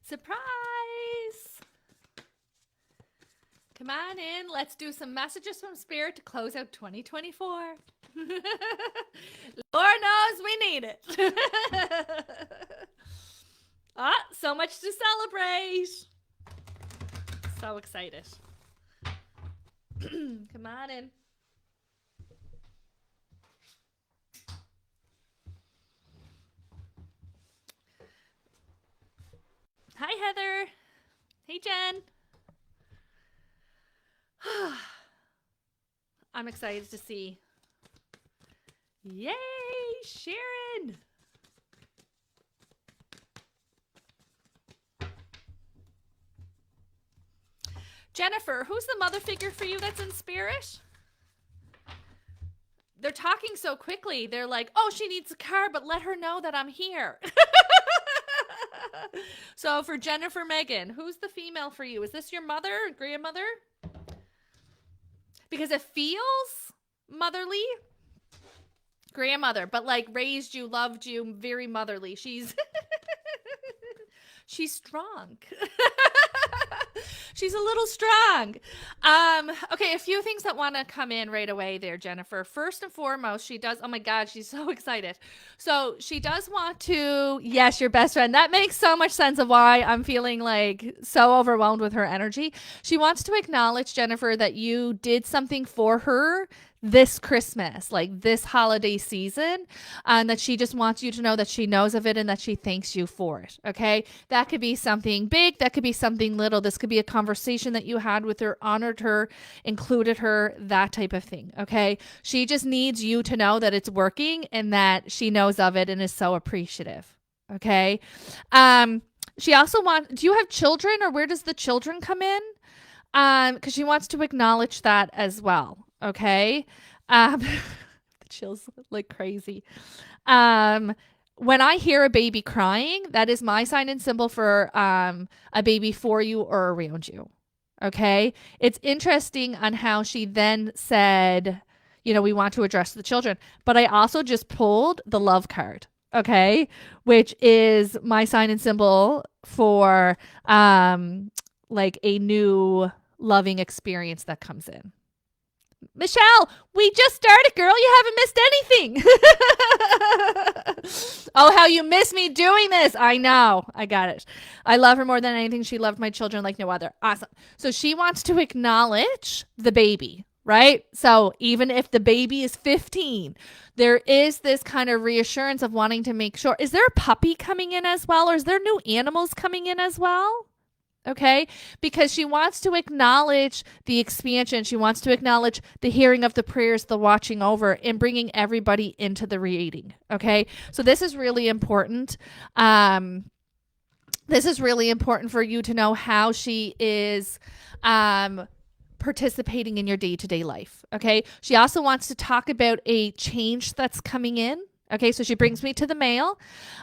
Surprise! Come on in. Let's do some messages from Spirit to close out 2024. Lord knows we need it. So much to celebrate. So excited. Come on in. Hi, Heather. Hey, Jen. I'm excited to see. Yay, Sharon. Jennifer, who's the mother figure for you that's in spirit? They're talking so quickly. They're like, oh, she needs a car, but let her know that I'm here. So for Jennifer Megan, who's the female for you? Is this your mother or grandmother? Because it feels motherly. Grandmother, but like raised you, loved you, very motherly. She's strong. She's a little strong. Okay, a few things that want to come in right away there, Jennifer. First and foremost, she does, oh my God, she's so excited. So she does want to, yes, your best friend. That makes so much sense of why I'm feeling like so overwhelmed with her energy. She wants to acknowledge, Jennifer, that you did something for her this Christmas, like this holiday season, and that she just wants you to know that she knows of it and that she thanks you for it. Okay. That could be something big. That could be something little. This could be a conversation that you had with her, honored her, included her, that type of thing. Okay. She just needs you to know that it's working and that she knows of it and is so appreciative. Okay. She also do you have children, or where does the children come in? Because she wants to acknowledge that as well. Okay. The chills like crazy. When I hear a baby crying, that is my sign and symbol for a baby for you or around you. Okay. It's interesting on how she then said, you know, we want to address the children, but I also just pulled the love card. Okay. Which is my sign and symbol for like a new loving experience that comes in. Michelle, we just started, girl. You haven't missed anything. Oh, how you miss me doing this. I know. I got it. I love her more than anything. She loved my children like no other. Awesome. So she wants to acknowledge the baby, right? So even if the baby is 15, there is this kind of reassurance of wanting to make sure. Is there a puppy coming in as well? Or is there new animals coming in as well? Okay, because she wants to acknowledge the expansion. She wants to acknowledge the hearing of the prayers, the watching over, and bringing everybody into the reading. Okay, so this is really important. This is really important for you to know how she is participating in your day-to-day life. Okay, she also wants to talk about a change that's coming in. Okay, so she brings me to the mail.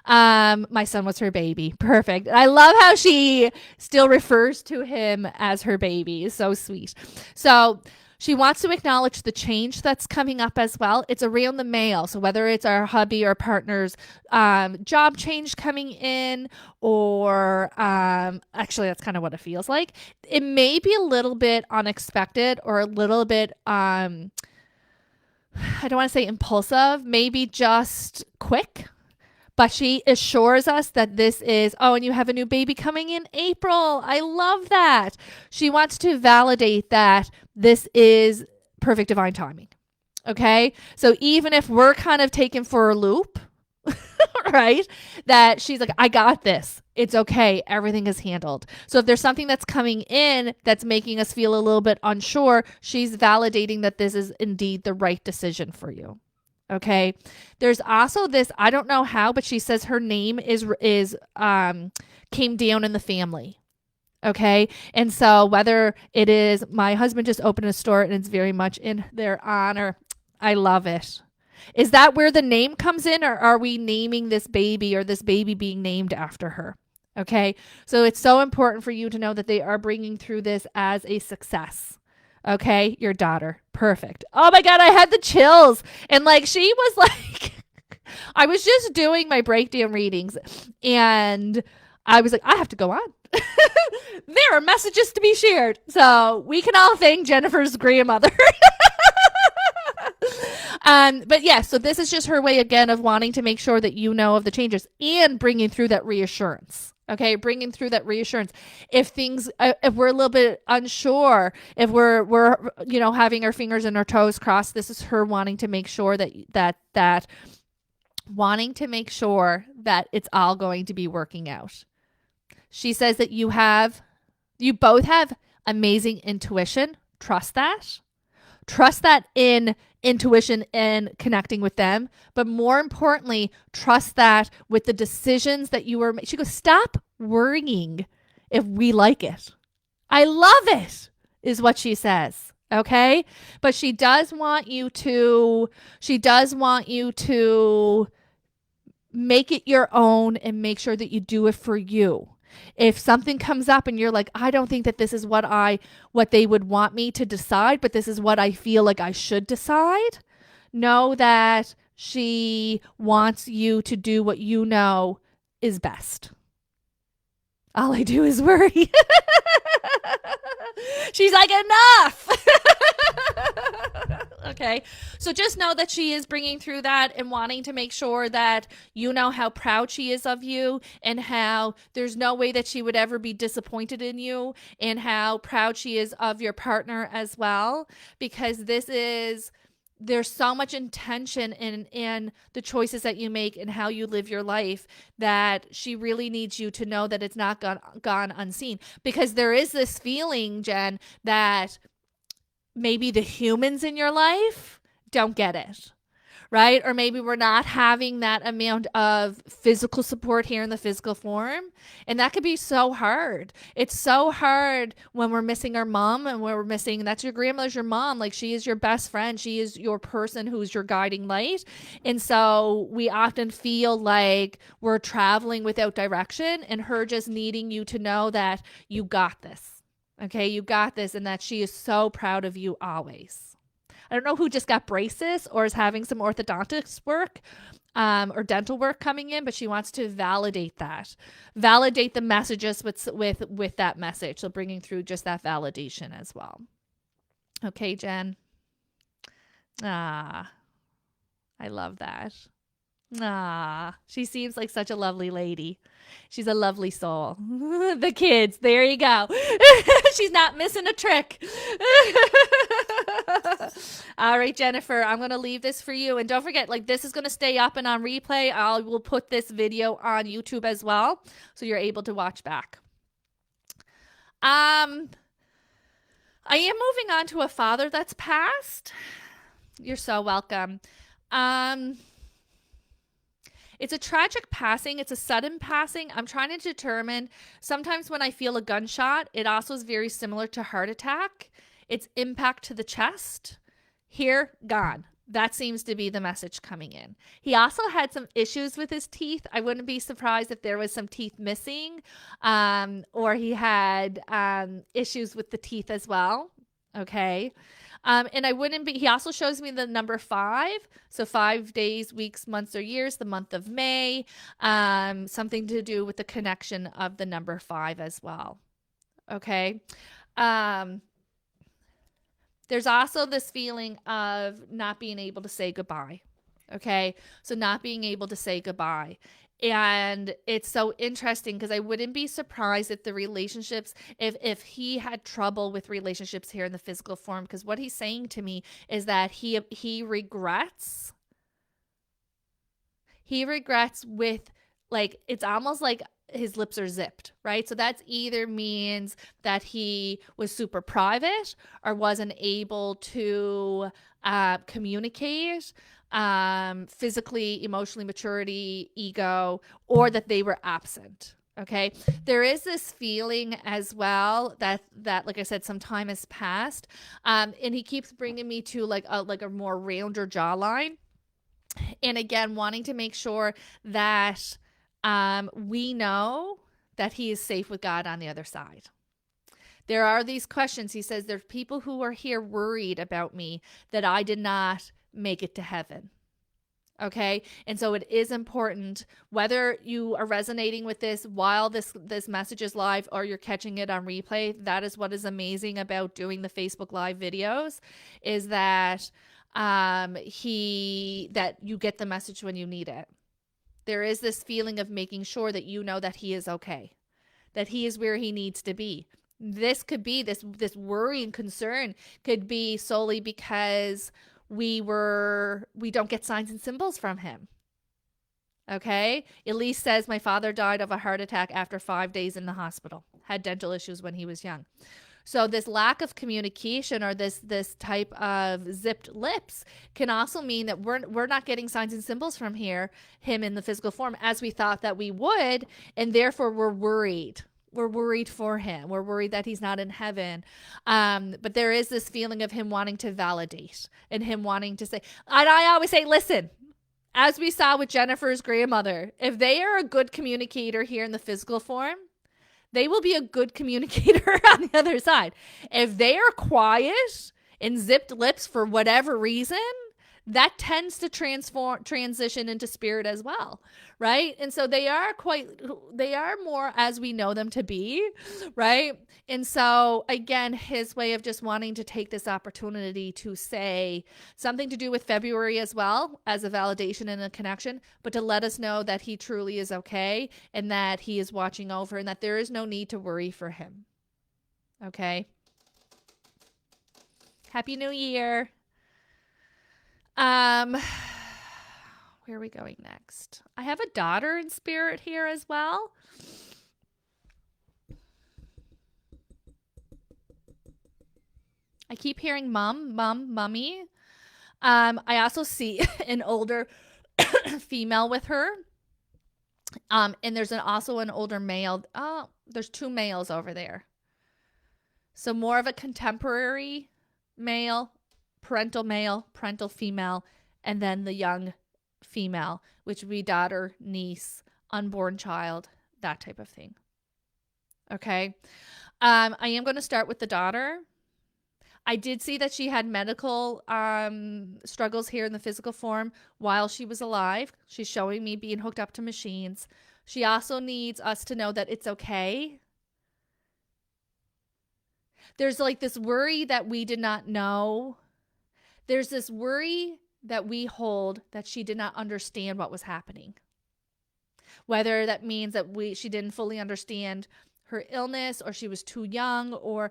My son was her baby. Perfect. I love how she still refers to him as her baby. So sweet. So she wants to acknowledge the change that's coming up as well. It's around the mail. So whether it's our hubby or partner's job change coming in, or actually that's kind of what it feels like. It may be a little bit unexpected or a little bit I don't want to say impulsive, maybe just quick, but she assures us that this is, oh, and you have a new baby coming in April. I love that. She wants to validate that this is perfect divine timing. Okay. So even if we're kind of taken for a loop, right, that she's like, I got this. It's okay. Everything is handled. So if there's something that's coming in that's making us feel a little bit unsure, she's validating that this is indeed the right decision for you. Okay. There's also this, I don't know how, but she says her name is came down in the family. Okay. And so whether it is my husband just opened a store and it's very much in their honor, I love it. Is that where the name comes in, or are we naming this baby, or this baby being named after her? Okay. So it's so important for you to know that they are bringing through this as a success. Okay. Your daughter. Perfect. Oh my God. I had the chills. And like, she was like, I was just doing my breakdown readings and I was like, I have to go on. There are messages to be shared. So we can all thank Jennifer's grandmother. But yeah, so this is just her way again of wanting to make sure that you know of the changes and bringing through that reassurance. Okay, bringing through that reassurance. If things, if we're a little bit unsure, if we're having our fingers and our toes crossed, this is her wanting to make sure that wanting to make sure that it's all going to be working out. She says that you both have amazing intuition. Trust that. Trust that in intuition and connecting with them. But more importantly, trust that with the decisions that you are making. She goes, stop worrying if we like it. I love it, is what she says. Okay. But she does want you to make it your own and make sure that you do it for you. If something comes up and you're like, I don't think that this is what they would want me to decide, but this is what I feel like I should decide, know that she wants you to do what you know is best. All I do is worry. She's like, enough. Okay. So just know that she is bringing through that and wanting to make sure that you know how proud she is of you and how there's no way that she would ever be disappointed in you and how proud she is of your partner as well, because there's so much intention in the choices that you make and how you live your life that she really needs you to know that it's not gone unseen. Because there is this feeling, Jen, that maybe the humans in your life don't get it, right? Or maybe we're not having that amount of physical support here in the physical form. And that could be so hard. It's so hard when we're missing our mom and when we're missing, that's your grandmother's your mom. Like, she is your best friend. She is your person who's your guiding light. And so we often feel like we're traveling without direction, and her just needing you to know that you got this. Okay, you got this, and that she is so proud of you always. I don't know who just got braces or is having some orthodontist work or dental work coming in, but she wants to validate the messages with that message. So bringing through just that validation as well. Okay, Jen. I love that. She seems like such a lovely lady. She's a lovely soul. The kids, there you go. She's not missing a trick. All right, Jennifer, I'm going to leave this for you. And don't forget, like, this is going to stay up and on replay. I will put this video on YouTube as well, so you're able to watch back. I am moving on to a father that's passed. You're so welcome. It's a tragic passing. It's a sudden passing. I'm trying to determine, sometimes when I feel a gunshot, it also is very similar to heart attack. It's impact to the chest. Here, gone. That seems to be the message coming in. He also had some issues with his teeth. I wouldn't be surprised if there was some teeth missing, or he had issues with the teeth as well. Okay. And I wouldn't be, he also shows me the number 5. So 5 days, weeks, months, or years, the month of May, something to do with the connection of the number 5 as well. Okay. There's also this feeling of not being able to say goodbye. Okay. So not being able to say goodbye. And it's so interesting because I wouldn't be surprised if the relationships, if he had trouble with relationships here in the physical form, because what he's saying to me is that he regrets with, like, it's almost like his lips are zipped, right? So that's either means that he was super private or wasn't able to communicate physically, emotionally, maturity, ego, or that they were absent. Okay. There is this feeling as well that like I said, some time has passed. And he keeps bringing me to like a more rounder jawline. And again, wanting to make sure that we know that he is safe with God on the other side. There are these questions. He says, there's people who are here worried about me that I did not make it to heaven. Okay. And so it is important, whether you are resonating with this while this message is live or you're catching it on replay. That is what is amazing about doing the Facebook Live videos, is that that you get the message when you need it. There is this feeling of making sure that you know that he is okay, that he is where he needs to be. This could be this worry and concern could be solely because we don't get signs and symbols from him. Okay? Elise says, my father died of a heart attack after 5 days in the hospital. Had dental issues when he was young. So this lack of communication, or this type of zipped lips, can also mean that we're not getting signs and symbols from him in the physical form as we thought that we would, and therefore we're worried. We're worried for him. We're worried that he's not in heaven. But there is this feeling of him wanting to validate and him wanting to say, and I always say, listen, as we saw with Jennifer's grandmother, if they are a good communicator here in the physical form, they will be a good communicator on the other side. If they are quiet and zipped lips for whatever reason, that tends to transition into spirit as well, right? And so they are more as we know them to be, right? And so again, his way of just wanting to take this opportunity to say something to do with February as well, as a validation and a connection, but to let us know that he truly is okay and that he is watching over and that there is no need to worry for him. Okay? Happy New Year. Where are we going next? I have a daughter in spirit here as well. I keep hearing mom, mummy. I also see an older female with her. And there's also an older male. Oh, there's 2 males over there. So more of a contemporary male, parental female, and then the young female, which would be daughter, niece, unborn child, that type of thing. Okay. I am going to start with the daughter. I did see that she had medical struggles here in the physical form while she was alive. She's showing me being hooked up to machines. She also needs us to know that it's okay. There's like this worry that we did not know. There's this worry that we hold that she did not understand what was happening. Whether that means that she didn't fully understand her illness, or she was too young, or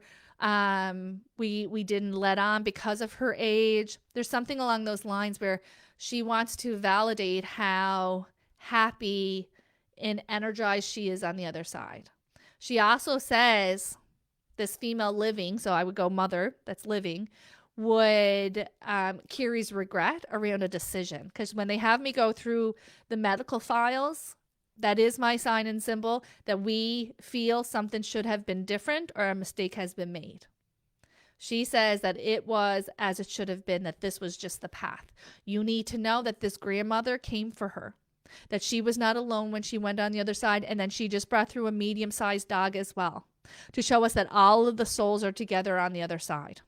we didn't let on because of her age. There's something along those lines where she wants to validate how happy and energized she is on the other side. She also says this female living, so I would go mother that's living, would carries regret around a decision. Because when they have me go through the medical files, that is my sign and symbol that we feel something should have been different or a mistake has been made. She says that it was as it should have been, that this was just the path. You need to know that this grandmother came for her, that she was not alone when she went on the other side, and then she just brought through a medium-sized dog as well to show us that all of the souls are together on the other side.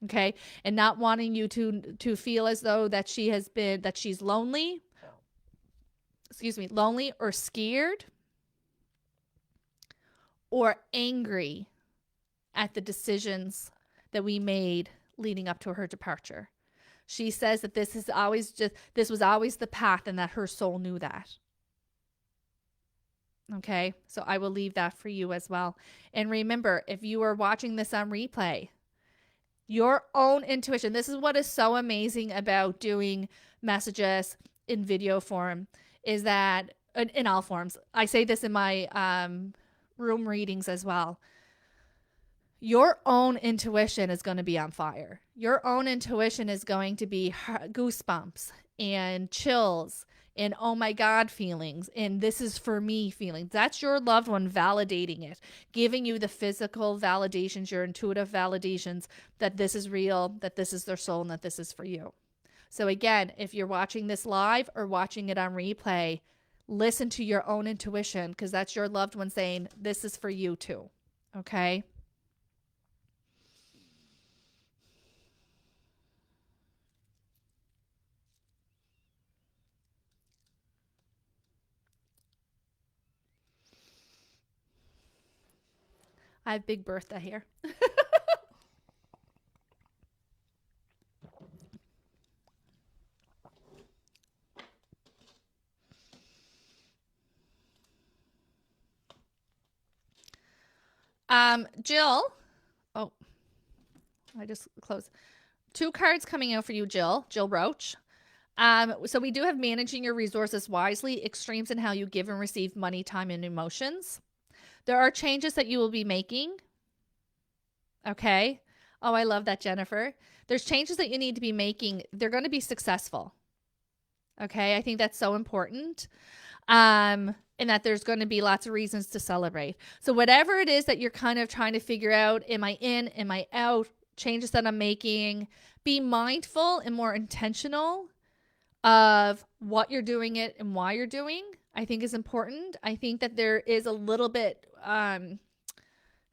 Okay? And not wanting you to feel as though that she's lonely or scared or angry at the decisions that we made leading up to her departure. She says that this was always the path, and that her soul knew that. Okay, so I will leave that for you as well. And remember, if you are watching this on replay, your own intuition, this is what is so amazing about doing messages in video form, is that in all forms, I say this in my room readings as well. Your own intuition is going to be on fire. Your own intuition is going to be goosebumps and chills and oh my God feelings and this is for me feelings. That's your loved one validating it, giving you the physical validations, your intuitive validations that this is real, that this is their soul, and that this is for you. So again, if you're watching this live or watching it on replay, listen to your own intuition, because that's your loved one saying, this is for you too. Okay? I have Big Bertha here. Jill. Oh, I just closed. 2 cards coming out for you, Jill. Jill Roach. So we do have managing your resources wisely, extremes in how you give and receive money, time, and emotions. There are changes that you will be making. Okay. Oh, I love that, Jennifer. There's changes that you need to be making. They're going to be successful. Okay. I think that's so important. And that there's going to be lots of reasons to celebrate. So whatever it is that you're kind of trying to figure out, am I in, am I out, changes that I'm making, be mindful and more intentional of what you're doing it and why you're doing, I think is important. I think that there is a little bit, how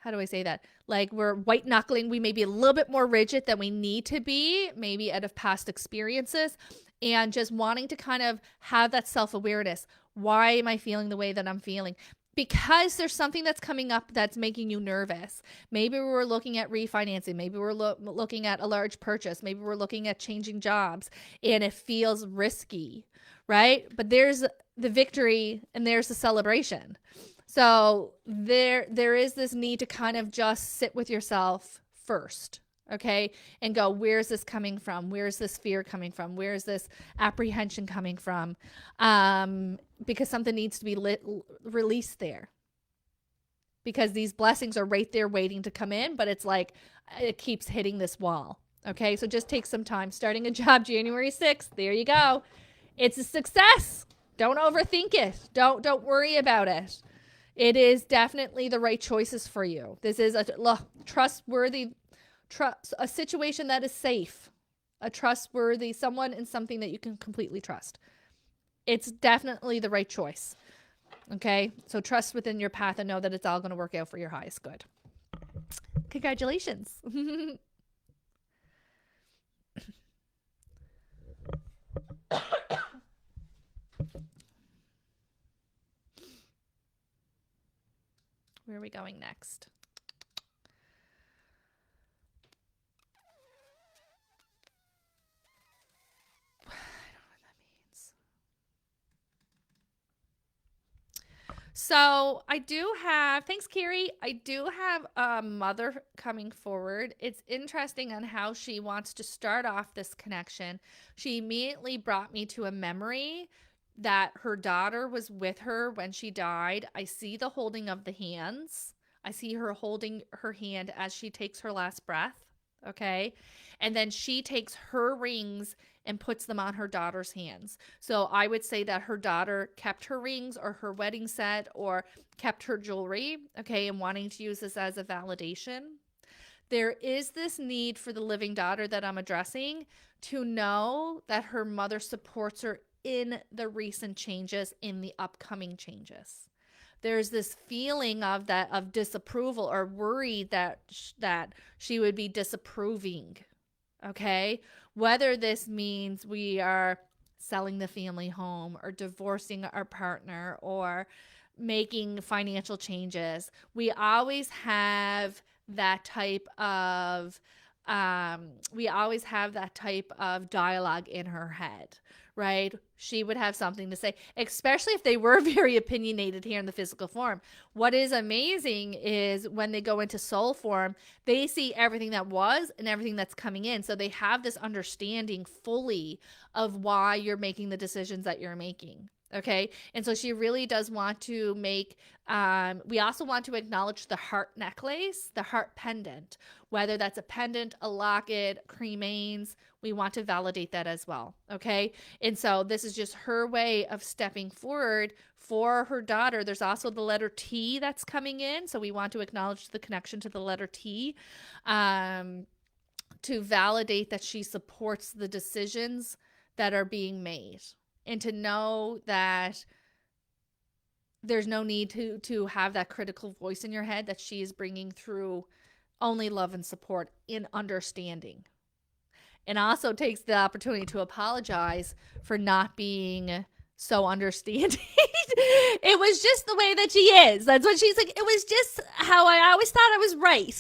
do I say that? Like we're white knuckling. We may be a little bit more rigid than we need to be, maybe out of past experiences, and just wanting to kind of have that self-awareness. Why am I feeling the way that I'm feeling? Because there's something that's coming up that's making you nervous. Maybe we're looking at refinancing. Maybe we're looking at a large purchase. Maybe we're looking at changing jobs and it feels risky, right? But there's the victory and there's the celebration. So there is this need to kind of just sit with yourself first, okay? And go, where's this coming from? Where's this fear coming from? Where's this apprehension coming from? Because something needs to be released there. Because these blessings are right there waiting to come in, but it's like it keeps hitting this wall. Okay, so just take some time. Starting a job January 6th. There you go. It's a success. Don't overthink it. Don't worry about it. It is definitely the right choices for you. This is a trustworthy, a situation that is safe, a trustworthy someone and something that you can completely trust. It's definitely the right choice. Okay, so trust within your path and know that it's all going to work out for your highest good. Congratulations. Where are we going next? I don't know what that means. So I do have, thanks, Carrie. I do have a mother coming forward. It's interesting on how she wants to start off this connection. She immediately brought me to a memory that her daughter was with her when she died. I see the holding of the hands. I see her holding her hand as she takes her last breath. Okay. And then she takes her rings and puts them on her daughter's hands. So I would say that her daughter kept her rings or her wedding set or kept her jewelry. Okay. And wanting to use this as a validation. There is this need for the living daughter that I'm addressing to know that her mother supports her in the recent changes, in the upcoming changes. There's this feeling of disapproval or worry that she would be disapproving. Okay, whether this means we are selling the family home or divorcing our partner or making financial changes, we always have that type of dialogue in her head, right? She would have something to say, especially if they were very opinionated here in the physical form. What is amazing is when they go into soul form, they see everything that was and everything that's coming in. So they have this understanding fully of why you're making the decisions that you're making. Okay. And so she really does want to make, we also want to acknowledge the heart necklace, the heart pendant, whether that's a pendant, a locket, cremains, we want to validate that as well. Okay. And so this is just her way of stepping forward for her daughter. There's also the letter T that's coming in. So we want to acknowledge the connection to the letter T, to validate that she supports the decisions that are being made. And to know that there's no need to have that critical voice in your head, that she is bringing through only love and support in understanding. And also takes the opportunity to apologize for not being so understanding. It was just the way that she is. That's what she's like. It was just how I always thought I was right.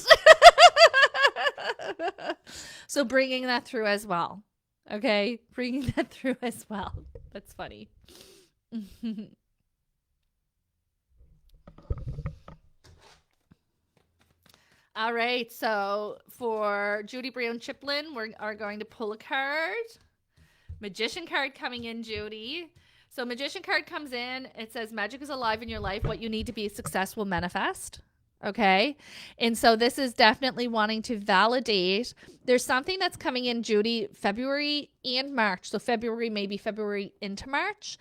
So bringing that through as well. Okay. Bringing that through as well. That's funny. All right. So for Judy Brown Chiplin, we are going to pull a card. Magician card coming in, Judy. So magician card comes in. It says magic is alive in your life. What you need to be successful manifest. Okay. And so this is definitely wanting to validate. There's something that's coming in, Judy, February and March. So February, maybe February into March.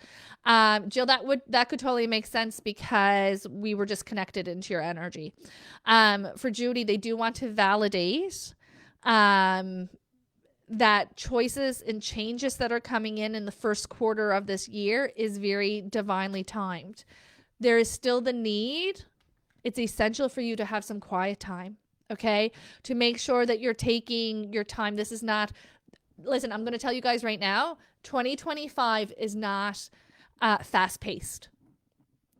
Jill, that could totally make sense because we were just connected into your energy. For Judy, they do want to validate that choices and changes that are coming in the first quarter of this year is very divinely timed. There is still the need. It's essential for you to have some quiet time, okay? To make sure that you're taking your time. This is not, listen, I'm going to tell you guys right now, 2025 is not fast-paced,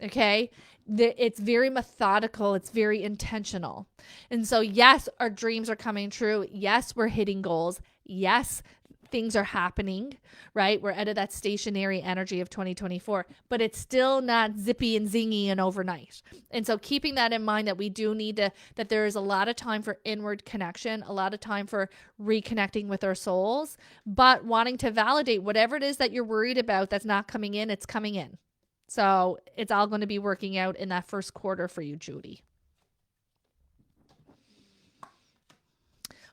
okay? It's very methodical. It's very intentional. And so, yes, our dreams are coming true. Yes, we're hitting goals. Yes, things are happening, right? We're out of that stationary energy of 2024, but it's still not zippy and zingy and overnight. And so keeping that in mind, that we do need to, that there is a lot of time for inward connection, a lot of time for reconnecting with our souls, but wanting to validate whatever it is that you're worried about that's not coming in, it's coming in. So it's all going to be working out in that first quarter for you, Judy.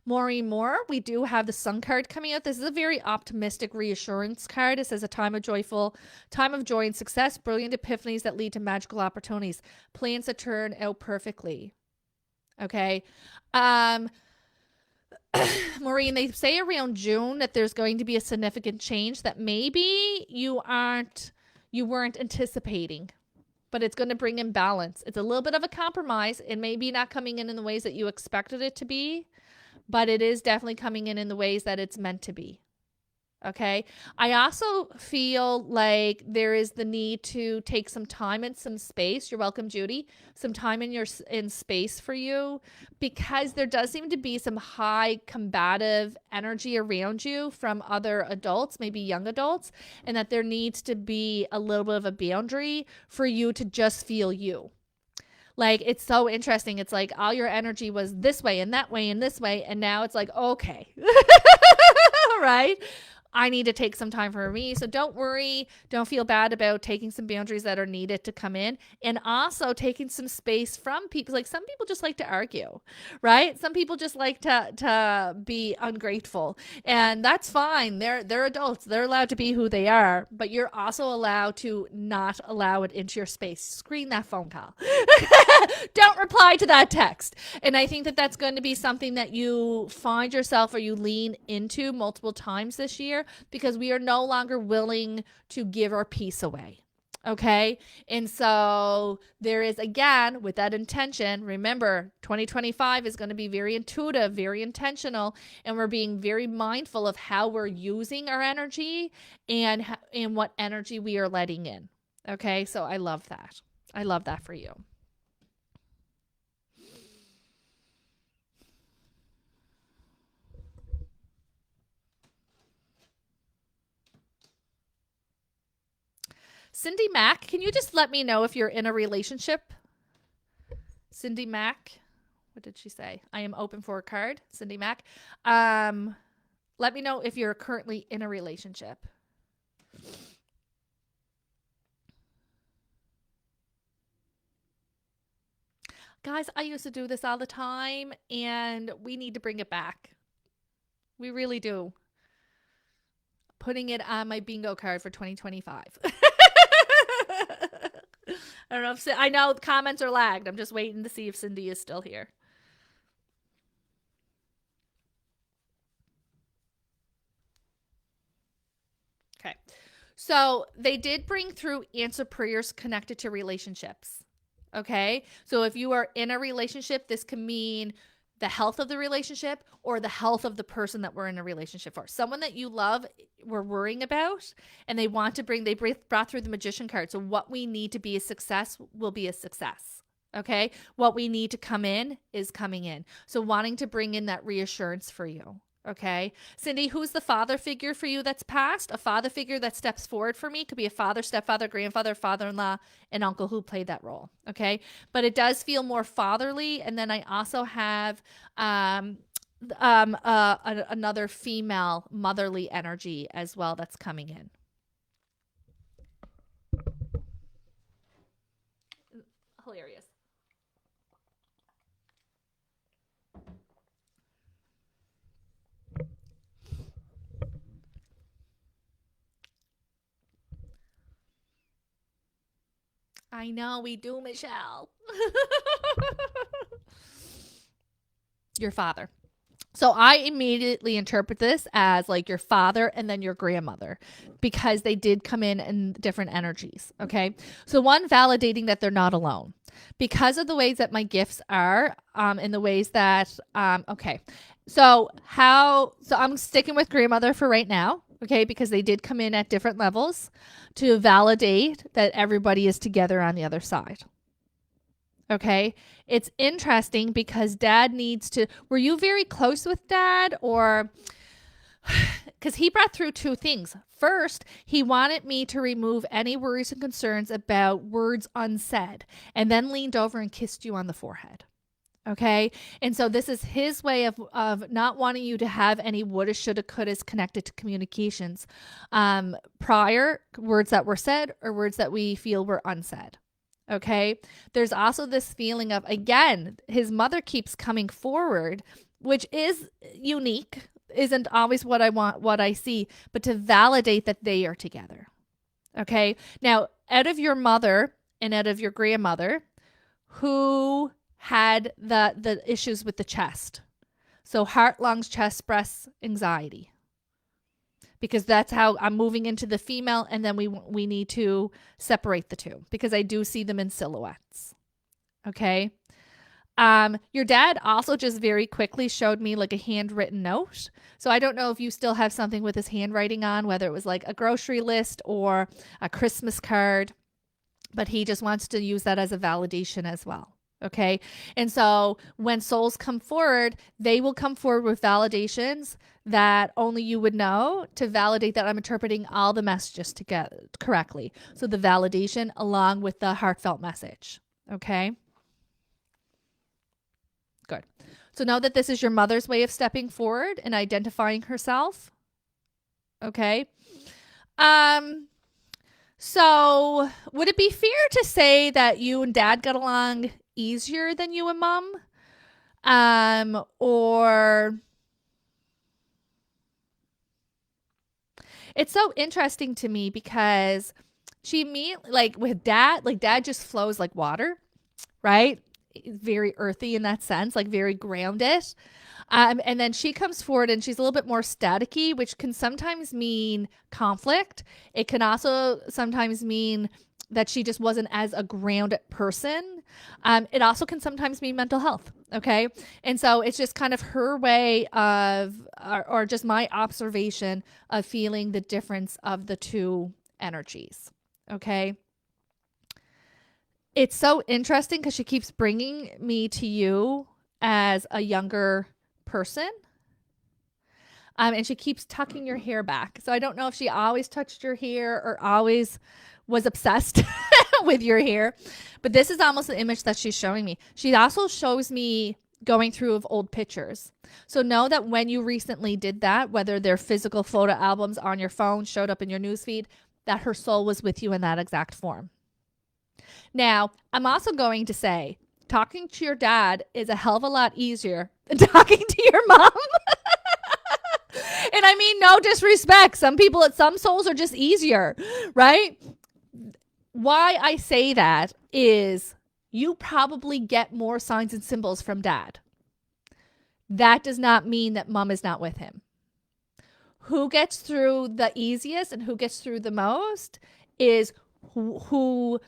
Maureen Moore, we do have the Sun card coming out. This is a very optimistic reassurance card. It says a time of joy and success, brilliant epiphanies that lead to magical opportunities, plans that turn out perfectly. Okay. Maureen, they say around June that there's going to be a significant change that maybe you weren't anticipating, but it's going to bring in balance. It's a little bit of a compromise. It may be not coming in the ways that you expected it to be, but it is definitely coming in the ways that it's meant to be. Okay. I also feel like there is the need to take some time and some space. You're welcome, Judy. Some time in space for you, because there does seem to be some high combative energy around you from other adults, maybe young adults, and that there needs to be a little bit of a boundary for you to just feel you. Like, it's so interesting. It's like all your energy was this way and that way and this way. And now it's like, okay, right? I need to take some time for me. So don't worry. Don't feel bad about taking some boundaries that are needed to come in, and also taking some space from people. Like, some people just like to argue, right? Some people just like to be ungrateful, and that's fine. They're adults. They're allowed to be who they are, but you're also allowed to not allow it into your space. Screen that phone call. Don't reply to that text. And I think that that's going to be something that you find yourself, or you lean into multiple times this year, because we are no longer willing to give our peace away. Okay. And so there is, again, with that intention, remember, 2025 is going to be very intuitive, very intentional, and we're being very mindful of how we're using our energy and what energy we are letting in. Okay. So I love that. I love that for you. Cindy Mack, can you just let me know if you're in a relationship? Cindy Mack, what did she say? I am open for a card. Cindy Mack. Let me know if you're currently in a relationship. Guys, I used to do this all the time, and we need to bring it back. We really do. Putting it on my bingo card for 2025. I don't know if I know the comments are lagged. I'm just waiting to see if Cindy is still here. Okay. So they did bring through answer prayers connected to relationships. Okay. So if you are in a relationship, this can mean the health of the relationship or the health of the person that we're in a relationship for. Someone that you love, we're worrying about, and they want to they brought through the Magician card. So what we need to be a success will be a success. Okay. What we need to come in is coming in. So wanting to bring in that reassurance for you. Okay. Cindy, who's the father figure for you that's passed? A father figure that steps forward for me could be a father, stepfather, grandfather, father-in-law, and uncle who played that role. Okay. But it does feel more fatherly. And then I also have another female motherly energy as well that's coming in. Hilarious. I know we do, Michelle. Your father. So I immediately interpret this as like your father and then your grandmother, because they did come in different energies. Okay. So one, validating that they're not alone because of the ways that my gifts are, in the ways that, okay. So I'm sticking with grandmother for right now. Okay. Because they did come in at different levels to validate that everybody is together on the other side. Okay. It's interesting because dad needs to, were you very close with dad, or, because he brought through two things. First, he wanted me to remove any worries and concerns about words unsaid, and then leaned over and kissed you on the forehead. Okay. And so this is his way of not wanting you to have any woulda, shoulda, couldas connected to communications. Prior words that were said or words that we feel were unsaid. Okay. There's also this feeling of, again, his mother keeps coming forward, which is unique, isn't always what I want, what I see, but to validate that they are together. Okay. Now, out of your mother and out of your grandmother, who had the issues with the chest? So heart, lungs, chest, breast, anxiety. Because that's how I'm moving into the female, and then we need to separate the two because I do see them in silhouettes. Okay. Your dad also just very quickly showed me like a handwritten note. So I don't know if you still have something with his handwriting on, whether it was like a grocery list or a Christmas card, but he just wants to use that as a validation as well. Okay. And so when souls come forward, they will come forward with validations that only you would know to validate that I'm interpreting all the messages together correctly. So the validation along with the heartfelt message. Okay. Good. So know that this is your mother's way of stepping forward and identifying herself. Okay. So would it be fair to say that you and dad got along easier than you and mom? Or it's so interesting to me because like with dad, like dad just flows like water, right? Very earthy in that sense, like very grounded. And then she comes forward and she's a little bit more staticky, which can sometimes mean conflict. It can also sometimes mean that she just wasn't as a grounded person. It also can sometimes mean mental health. Okay. And so it's just kind of her way of, or just my observation of feeling the difference of the two energies. Okay. It's so interesting because she keeps bringing me to you as a younger person. And she keeps tucking your hair back. So I don't know if she always touched your hair or always was obsessed with your hair, but this is almost the image that she's showing me. She also shows me going through of old pictures. So know that when you recently did that, whether they're physical photo albums on your phone, showed up in your newsfeed, that her soul was with you in that exact form. Now, I'm also going to say, talking to your dad is a hell of a lot easier than talking to your mom. And I mean, no disrespect. Some souls are just easier, right? Why I say that is you probably get more signs and symbols from dad. That does not mean that mom is not with him. Who gets through the easiest and who gets through the most is who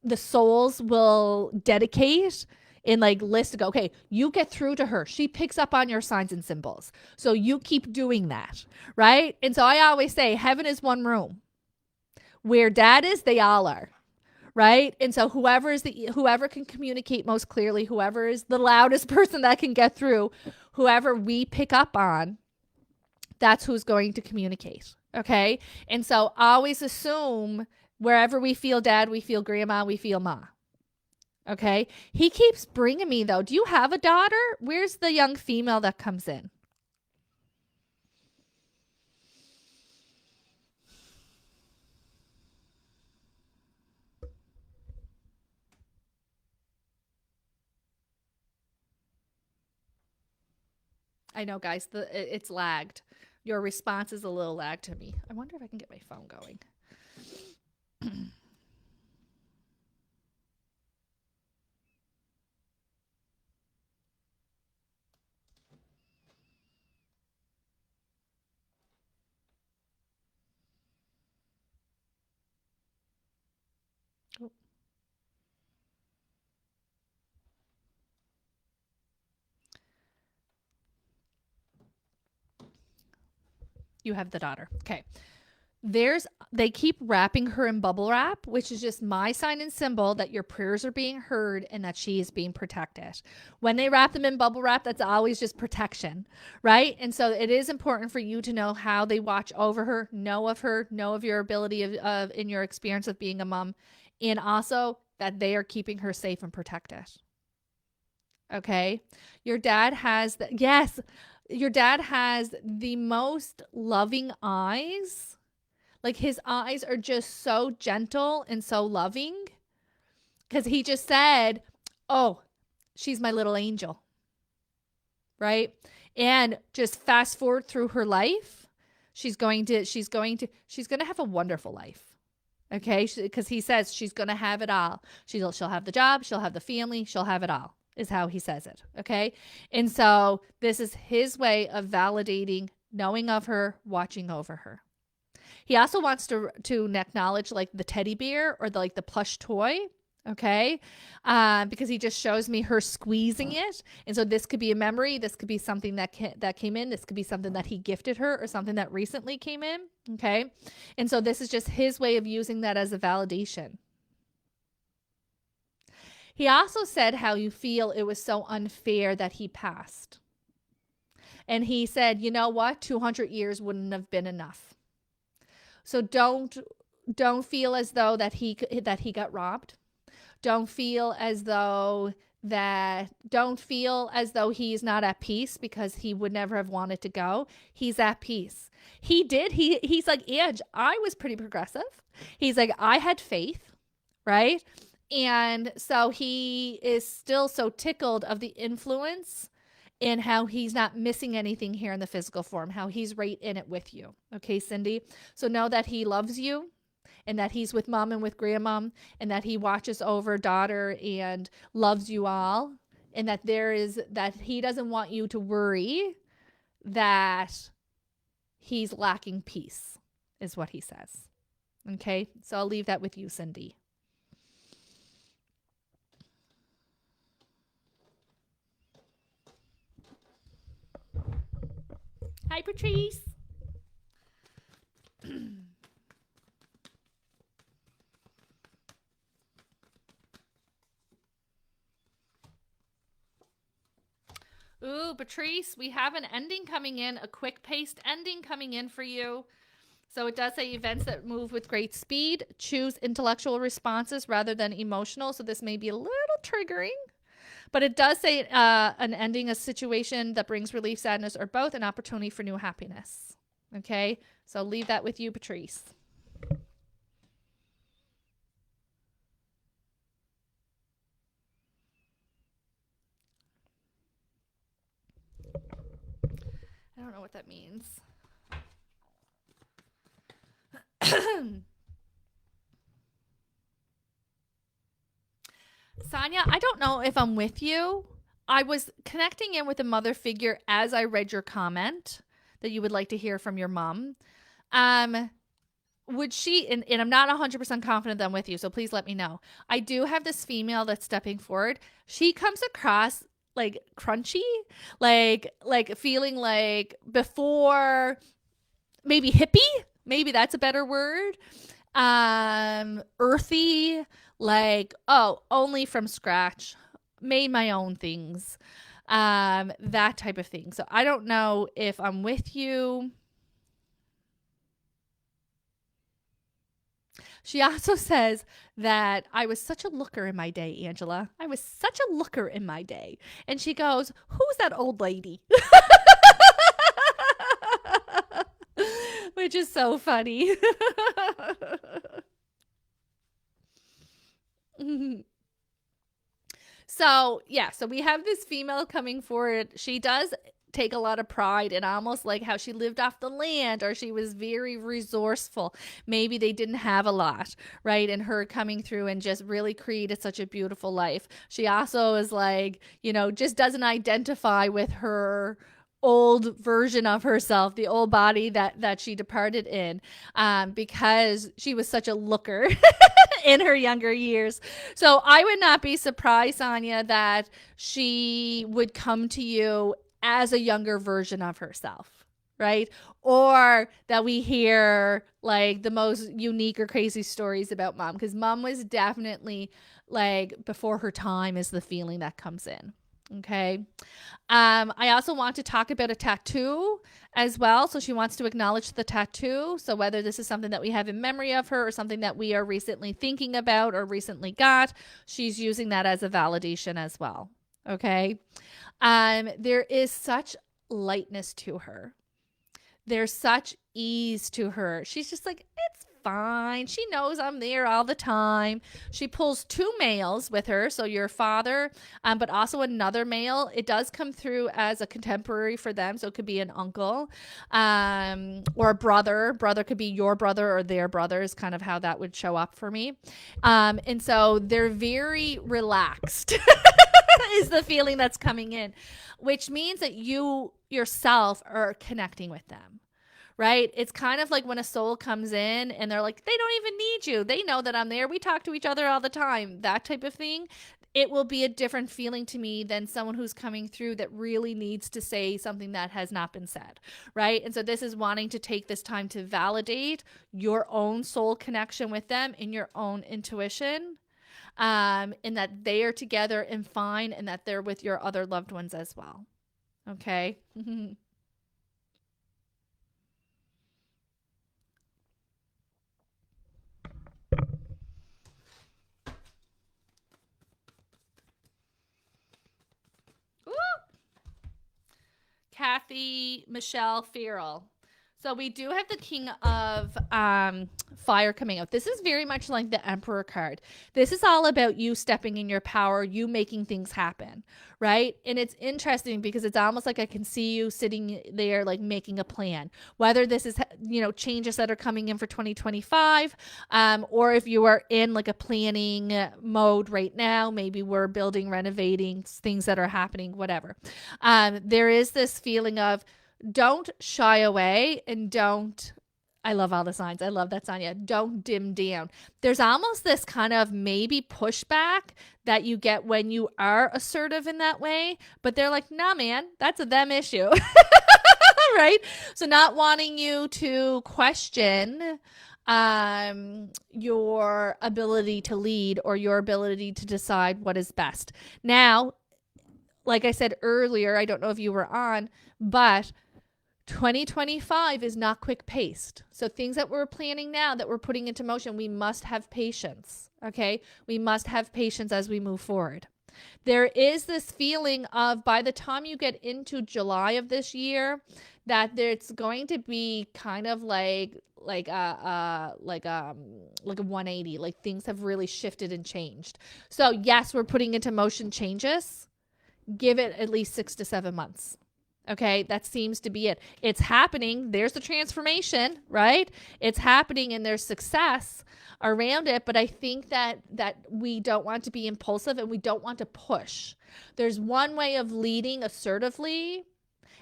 the souls will dedicate and like list go, okay, you get through to her. She picks up on your signs and symbols. So you keep doing that, right? And so I always say heaven is one room. Where dad is, they all are. Right. And so whoever can communicate most clearly, whoever is the loudest person that can get through, whoever we pick up on, that's who's going to communicate. Okay. And so always assume wherever we feel dad, we feel grandma, we feel ma. Okay. He keeps bringing me though. Do you have a daughter? Where's the young female that comes in? I know, guys, it's lagged. Your response is a little lagged to me. I wonder if I can get my phone going. Oh. You have the daughter. Okay. They keep wrapping her in bubble wrap, which is just my sign and symbol that your prayers are being heard and that she is being protected. When they wrap them in bubble wrap, that's always just protection, right? And so it is important for you to know how they watch over her, know of your ability of in your experience of being a mom, and also that they are keeping her safe and protected. Okay. Your dad has yes, your dad has the most loving eyes. Like his eyes are just so gentle and so loving because he just said, oh, she's my little angel. Right. And just fast forward through her life. She's going to have a wonderful life. Okay. Because he says she's going to have it all. She'll have the job. She'll have the family. She'll have it all is how he says it. Okay. And so this is his way of validating, knowing of her, watching over her. He also wants to acknowledge like the teddy bear or the plush toy. Okay. Because he just shows me her squeezing it. And so this could be a memory. This could be something that came in. This could be something that he gifted her or something that recently came in. Okay. And so this is just his way of using that as a validation. He also said how you feel it was so unfair that he passed. And he said, you know what? 200 years wouldn't have been enough. So don't feel as though that he got robbed. Don't feel as though he's not at peace because he would never have wanted to go. He's at peace. He's like, Ange, I was pretty progressive. He's like, I had faith, right? And so he is still so tickled of the influence and how he's not missing anything here in the physical form, how he's right in it with you. Okay, Cindy? So know that he loves you and that he's with mom and with grandmom and that he watches over daughter and loves you all and that he doesn't want you to worry that he's lacking peace is what he says. Okay? So I'll leave that with you, Cindy. Hi, Patrice. Ooh, Patrice, we have an ending coming in, a quick paced ending coming in for you. So it does say events that move with great speed. Choose intellectual responses rather than emotional. So this may be a little triggering. But it does say an ending, a situation that brings relief, sadness, or both, an opportunity for new happiness. Okay? So I'll leave that with you, Patrice. I don't know what that means. Sonia, I don't know if I'm with you. I was connecting in with a mother figure as I read your comment that you would like to hear from your mom. would she, and I'm not 100% confident that I'm with you, so please let me know. I do have this female that's stepping forward. She comes across like crunchy, like feeling like before, maybe hippie, maybe that's a better word. Earthy, like, oh, only from scratch, made my own things, that type of thing. So I don't know if I'm with you. She also says that I was such a looker in my day, Angela. I was such a looker in my day. And she goes, who's that old lady? Which is so funny. So, yeah, so we have this female coming forward. She does take a lot of pride in almost like how she lived off the land, or she was very resourceful. Maybe they didn't have a lot, right? And her coming through and just really created such a beautiful life. She also is like, just doesn't identify with her old version of herself, the old body that she departed in, because she was such a looker in her younger years. So I would not be surprised, Sonia, that she would come to you as a younger version of herself, right? Or that we hear like the most unique or crazy stories about mom, because mom was definitely like before her time, is the feeling that comes in. Okay. I also want to talk about a tattoo as well. So she wants to acknowledge the tattoo. So whether this is something that we have in memory of her or something that we are recently thinking about or recently got, she's using that as a validation as well. Okay. There is such lightness to her. There's such ease to her. She's just like, it's fine. She knows I'm there all the time. She pulls two males with her, so your father, but also another male. It does come through as a contemporary for them, so it could be an uncle, or a brother. Brother could be your brother or their brother, is kind of how that would show up for me. And so they're very relaxed. Is the feeling that's coming in, which means that you yourself are connecting with them, right? It's kind of like when a soul comes in and they're like, they don't even need you. They know that I'm there. We talk to each other all the time, that type of thing. It will be a different feeling to me than someone who's coming through that really needs to say something that has not been said, right? And so this is wanting to take this time to validate your own soul connection with them in your own intuition, and that they are together and fine, and that they're with your other loved ones as well. Okay. Kathy Michelle Farrell. So we do have the King of Fire coming out. This is very much like the Emperor card. This is all about you stepping in your power, you making things happen, right? And it's interesting because it's almost like I can see you sitting there like making a plan. Whether this is, changes that are coming in for 2025, or if you are in like a planning mode right now, maybe we're building, renovating, things that are happening, whatever. There is this feeling of, don't shy away and don't, I love all the signs. I love that, Sonia. Don't dim down. There's almost this kind of maybe pushback that you get when you are assertive in that way, but they're like, nah, man, that's a them issue. Right? So not wanting you to question your ability to lead or your ability to decide what is best. Now, like I said earlier, I don't know if you were on, but 2025 is not quick paced. So things that we're planning now, that we're putting into motion, we must have patience. Okay. We must have patience as we move forward. There is this feeling of, by the time you get into July of this year, that it's going to be kind of like a 180, like things have really shifted and changed. So yes, we're putting into motion changes. Give it at least 6 to 7 months. Okay, that seems to be it. It's happening. There's the transformation, right? It's happening and there's success around it. But I think that we don't want to be impulsive and we don't want to push. There's one way of leading assertively,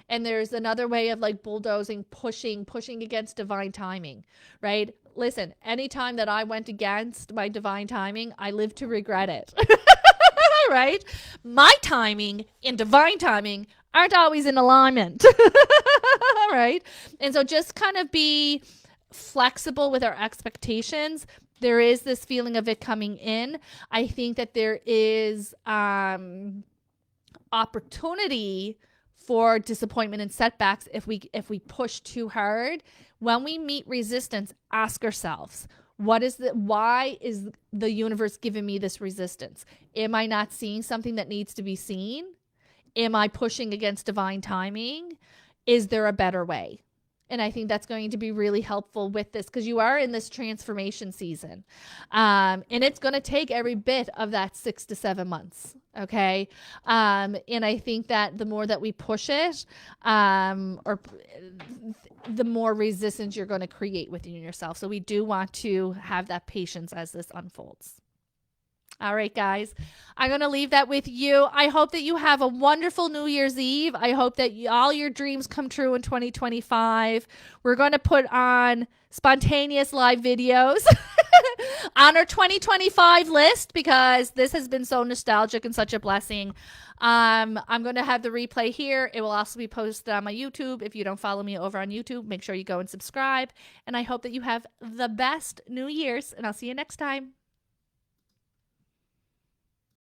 and there's another way of like bulldozing, pushing against divine timing, right? listen, anytime that I went against my divine timing, I lived to regret it. Right? My timing and divine timing aren't always in alignment. Right? And so just kind of be flexible with our expectations. There is this feeling of it coming in. I think that there is opportunity for disappointment and setbacks if we push too hard. When we meet resistance, ask ourselves, why is the universe giving me this resistance? Am I not seeing something that needs to be seen? Am I pushing against divine timing? Is there a better way? And I think that's going to be really helpful with this, because you are in this transformation season. And it's going to take every bit of that 6 to 7 months. Okay. And I think that the more that we push it, or the more resistance you're going to create within yourself. So we do want to have that patience as this unfolds. All right, guys, I'm going to leave that with you. I hope that you have a wonderful New Year's Eve. I hope that all your dreams come true in 2025. We're going to put on spontaneous live videos on our 2025 list, because this has been so nostalgic and such a blessing. I'm going to have the replay here. It will also be posted on my YouTube. If you don't follow me over on YouTube, make sure you go and subscribe. And I hope that you have the best New Year's, and I'll see you next time.